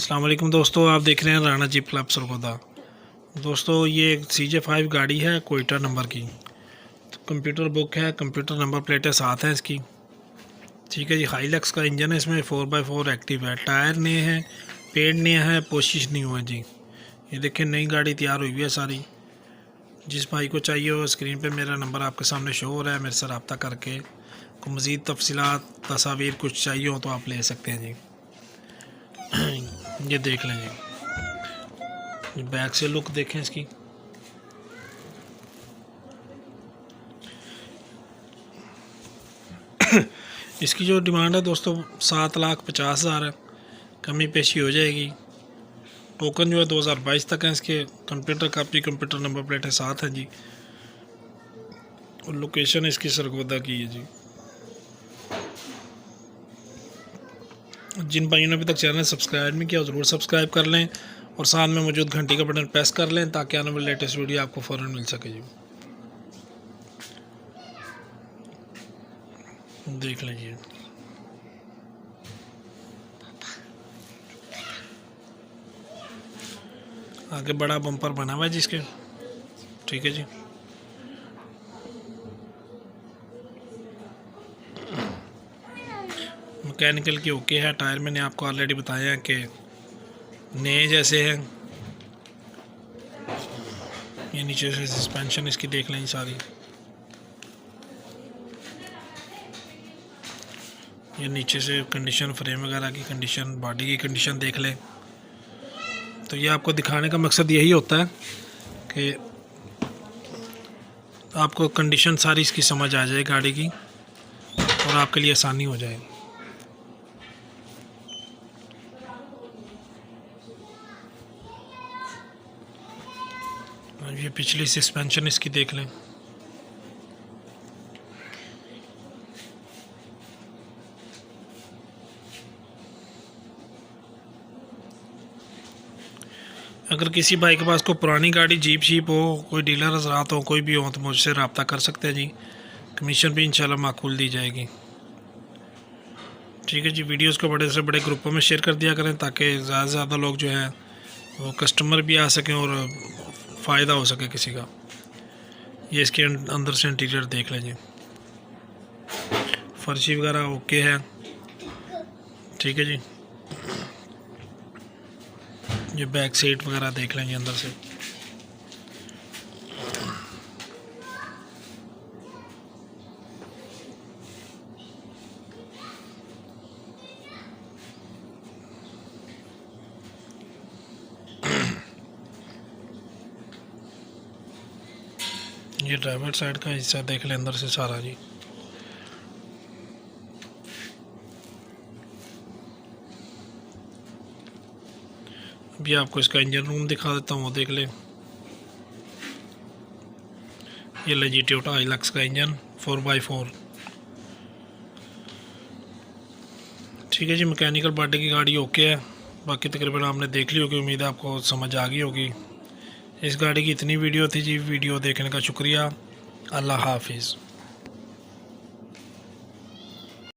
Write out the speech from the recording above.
अस्सलाम वालेकुम दोस्तों, आप देख रहे हैं राणा जीप क्लब सरगोदा। दोस्तों ये CJ5 गाड़ी है कोयटा नंबर की। तो कंप्यूटर बुक है, कंप्यूटर नंबर प्लेटें साथ हैं इसकी। ठीक है जी। हाईलक्स का इंजन है, इसमें 4x4 एक्टिव है, टायर नए हैं, पेड़ नया है, पोशिश नहीं हुआ जी। ये देखिए नई गाड़ी तैयार हुई है सारी। जिस भाई को चाहिए हो स्क्रीन पे मेरा नंबर आपके सामने शो हो रहा है, मेरे से रब्ता करके को मज़ीद तफसीलात तस्वीर कुछ चाहिए हो तो आप ले सकते हैं जी। ये देख लें जी, बैक से लुक देखें इसकी। इसकी जो डिमांड है दोस्तों 7,50,000 है, कमी पेशी हो जाएगी। टोकन जो है 2022 तक है। इसके computer copy computer number plate है साथ है जी, और लोकेशन इसकी सरगोदा की है जी। जिन भाइयों ने अभी तक चैनल सब्सक्राइब नहीं किया ज़रूर सब्सक्राइब कर लें, और साथ में मौजूद घंटी का बटन प्रेस कर लें ताकि आने वाली लेटेस्ट वीडियो आपको फ़ौरन मिल सके जी। देख लीजिए, आगे बड़ा बम्पर बना हुआ है जिसके। ठीक है जी। मैकेनिकल की ओके है। टायर मैंने आपको ऑलरेडी बताया है कि नए जैसे हैं। ये नीचे से सस्पेंशन इसकी देख लें सारी। ये नीचे से कंडीशन, फ्रेम वगैरह की कंडीशन, बॉडी की कंडीशन देख लें। तो ये आपको दिखाने का मकसद यही होता है कि आपको कंडीशन सारी इसकी समझ आ जाए गाड़ी की, और आपके लिए आसानी हो जाए। ये पिछली सस्पेंशन इसकी देख लें। अगर किसी भाई के पास कोई पुरानी गाड़ी जीप शीप हो, कोई डीलर हज़रात हो, कोई भी हो, तो मुझसे रब्ता कर सकते हैं जी। कमीशन भी इंशाल्लाह माकूल दी जाएगी। ठीक है जी। वीडियोस को बड़े से बड़े ग्रुपों में शेयर कर दिया करें ताकि ज़्यादा से ज़्यादा लोग जो है वो कस्टमर भी आ सकें और फ़ायदा हो सके किसी का। ये इसके अंदर से इंटीरियर देख लें जी, फर्शी वगैरह ओके है। ठीक है जी। ये बैक सीट वगैरह देख लें जी अंदर से। ये ड्राइवर साइड का हिस्सा देख लें अंदर से सारा जी। अभी आपको इसका इंजन रूम दिखा देता हूँ, वो देख लें। ये ले जी टोयोटा हाइलक्स का इंजन 4x4। ठीक है जी। मैकेनिकल बॉडी की गाड़ी ओके है। बाकी तकरीबन आपने देख ली होगी, उम्मीद है आपको समझ आ गई होगी। इस गाड़ी की इतनी वीडियो थी जी। वीडियो देखने का शुक्रिया। अल्लाह हाफिज़।